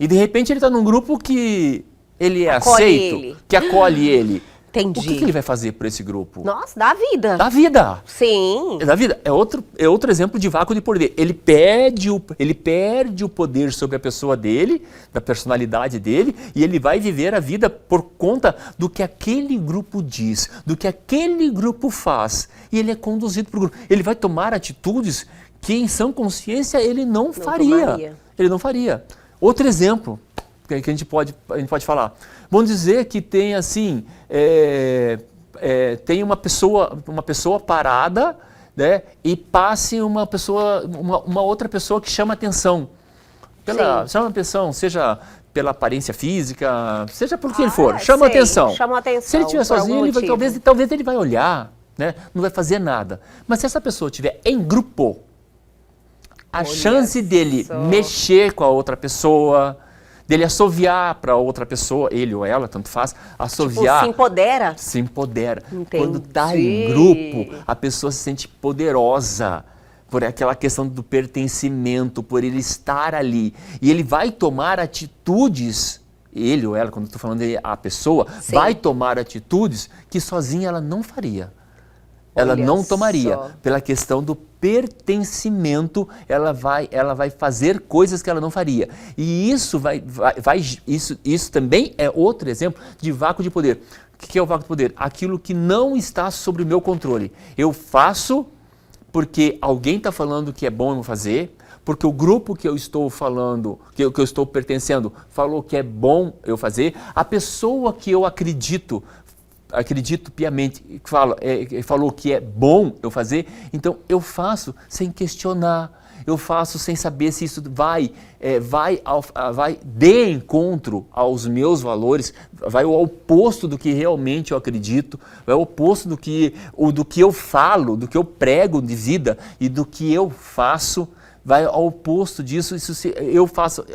E de repente ele está num grupo que ele é aceito, que acolhe ele.
Entendi.
O que ele vai fazer por esse grupo?
Nossa, dá vida.
Dá vida.
Sim.
Da vida. É outro exemplo de vácuo de poder. Ele perde o poder sobre a pessoa dele, da personalidade dele, e ele vai viver a vida por conta do que aquele grupo diz, do que aquele grupo faz. E ele é conduzido por grupo. Ele vai tomar atitudes que em sã consciência ele não faria. Ele não faria. Outro exemplo que a gente pode falar. Vamos dizer que tem assim, tem uma pessoa parada, né, e passe uma outra pessoa que chama atenção. Chama atenção, seja pela aparência física, seja por que ele for, chama atenção. Se ele estiver sozinho, talvez ele vai olhar, né, não vai fazer nada. Mas se essa pessoa estiver em grupo, a chance dele mexer com a outra pessoa, dele assoviar para outra pessoa, ele ou ela, tanto faz, assoviar.
Tipo, se empodera?
Se empodera.
Entendi.
Quando está em grupo, a pessoa se sente poderosa por aquela questão do pertencimento, por ele estar ali. E ele vai tomar atitudes, ele ou ela, quando estou falando a pessoa, vai tomar atitudes que sozinha ela não faria. Ela não tomaria, pela questão do pertencimento, ela vai fazer coisas que ela não faria. E isso isso também é outro exemplo de vácuo de poder. O que é o vácuo de poder? Aquilo que não está sobre o meu controle. Eu faço porque alguém está falando que é bom eu fazer, porque o grupo que eu estou falando, que eu estou pertencendo, falou que é bom eu fazer, a pessoa que eu acredito piamente, falou que é bom eu fazer, então eu faço sem questionar, eu faço sem saber se isso vai de encontro aos meus valores, vai ao oposto do que realmente eu acredito, vai ao oposto do que eu falo, do que eu prego de vida e do que eu faço. Vai ao oposto disso,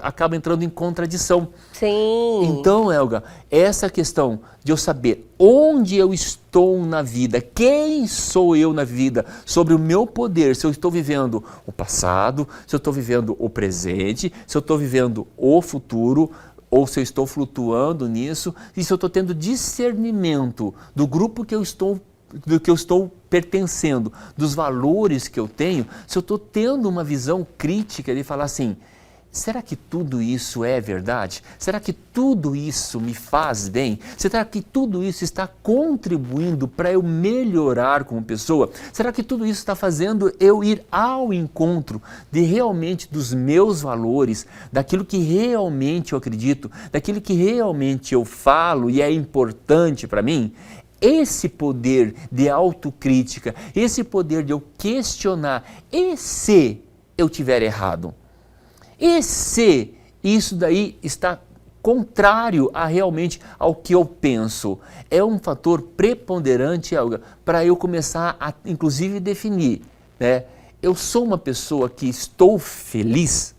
acaba entrando em contradição.
Sim.
Então, Elga, essa questão de eu saber onde eu estou na vida, quem sou eu na vida, sobre o meu poder, se eu estou vivendo o passado, se eu estou vivendo o presente, se eu estou vivendo o futuro, ou se eu estou flutuando nisso, e se eu estou tendo discernimento do grupo que eu estou pertencendo, dos valores que eu tenho, se eu estou tendo uma visão crítica de falar assim, será que tudo isso é verdade? Será que tudo isso me faz bem? Será que tudo isso está contribuindo para eu melhorar como pessoa? Será que tudo isso está fazendo eu ir ao encontro de realmente dos meus valores, daquilo que realmente eu acredito, daquilo que realmente eu falo e é importante para mim? Esse poder de autocrítica, esse poder de eu questionar, e se eu tiver errado? E se isso daí está contrário realmente ao que eu penso? É um fator preponderante, Elga, para eu começar a, inclusive, definir, né? Eu sou uma pessoa que estou feliz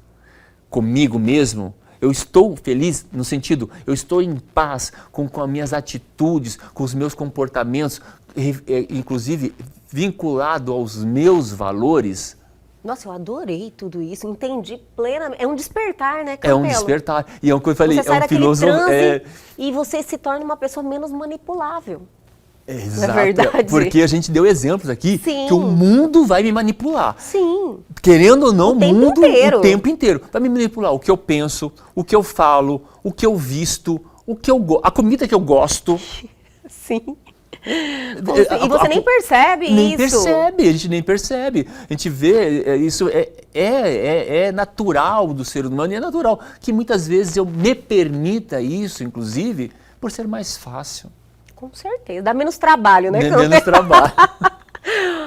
comigo mesmo? Eu estou feliz no sentido, eu estou em paz com as minhas atitudes, com os meus comportamentos, inclusive vinculado aos meus valores?
Nossa, eu adorei tudo isso, entendi plenamente. É um despertar, né, Campelo?
É um despertar. E é o que eu falei,
você sai
é um filósofo.
E você se torna uma pessoa menos manipulável.
Exato,
não é verdade?
porque a gente deu exemplos aqui
Sim.
que o mundo vai me manipular.
Sim.
Querendo ou não, o
tempo
mundo
inteiro.
o tempo inteiro vai me manipular. O que eu penso, o que eu falo, o que eu visto, a comida que eu gosto.
Sim. E você nem percebe
Nem
isso.
percebe, a gente nem percebe. A gente vê, isso é natural do ser humano, e é natural que muitas vezes eu me permita isso, inclusive, por ser mais fácil.
Com certeza. Dá menos trabalho, né?
Menos trabalho.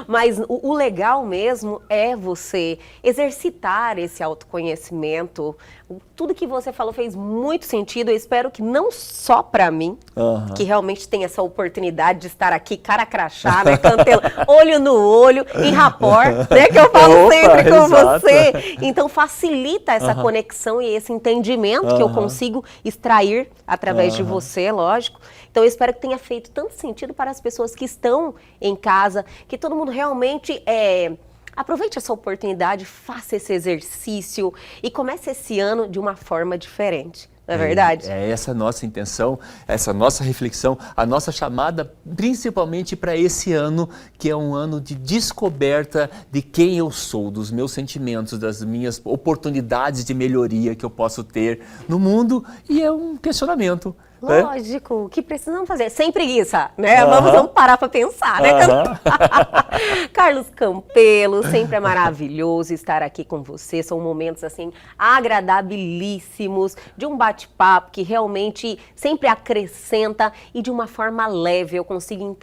Mas o legal mesmo é você exercitar esse autoconhecimento. Tudo que você falou fez muito sentido. Eu espero que não só para mim, que realmente tem essa oportunidade de estar aqui cara a crachá, né, Campelo, olho no olho, em rapport, né, que eu falo sempre com você. Então facilita essa conexão e esse entendimento que eu consigo extrair através de você, lógico. Então eu espero que tenha feito tanto sentido para as pessoas que estão em casa, que todo mundo realmente aproveite essa oportunidade, faça esse exercício e comece esse ano de uma forma diferente. Não é verdade?
É essa a nossa intenção, essa nossa reflexão, a nossa chamada, principalmente para esse ano, que é um ano de descoberta de quem eu sou, dos meus sentimentos, das minhas oportunidades de melhoria que eu posso ter no mundo, e é um questionamento.
Lógico, que precisamos fazer, sem preguiça, né? Vamos parar para pensar, né? Carlos Campelo, sempre é maravilhoso estar aqui com você, são momentos assim agradabilíssimos, de um bate-papo que realmente sempre acrescenta e de uma forma leve eu consigo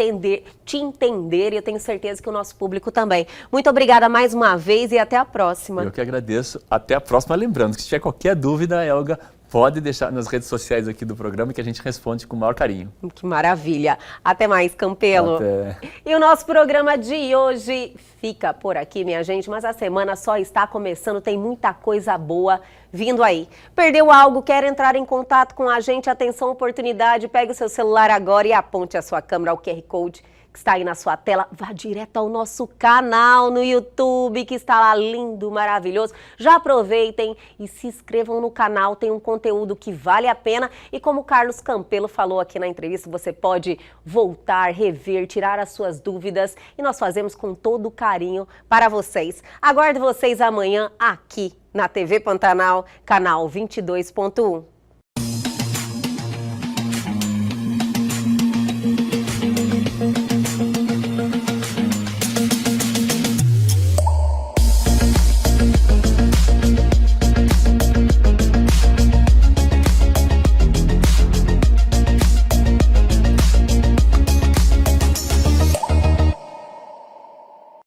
te entender e eu tenho certeza que o nosso público também. Muito obrigada mais uma vez e até a próxima.
Eu que agradeço, até a próxima, lembrando que se tiver qualquer dúvida, Elga, pode deixar nas redes sociais aqui do programa que a gente responde com o maior carinho.
Que maravilha. Até mais, Campelo.
Até.
E o nosso programa de hoje fica por aqui, minha gente, mas a semana só está começando, tem muita coisa boa vindo aí. Perdeu algo, quer entrar em contato com a gente? Atenção, oportunidade, pegue o seu celular agora e aponte a sua câmera ao QR Code que está aí na sua tela, vá direto ao nosso canal no YouTube, que está lá lindo, maravilhoso. Já aproveitem e se inscrevam no canal, tem um conteúdo que vale a pena. E como o Carlos Campelo falou aqui na entrevista, você pode voltar, rever, tirar as suas dúvidas e nós fazemos com todo carinho para vocês. Aguardo vocês amanhã aqui na TV Pantanal, canal 22.1.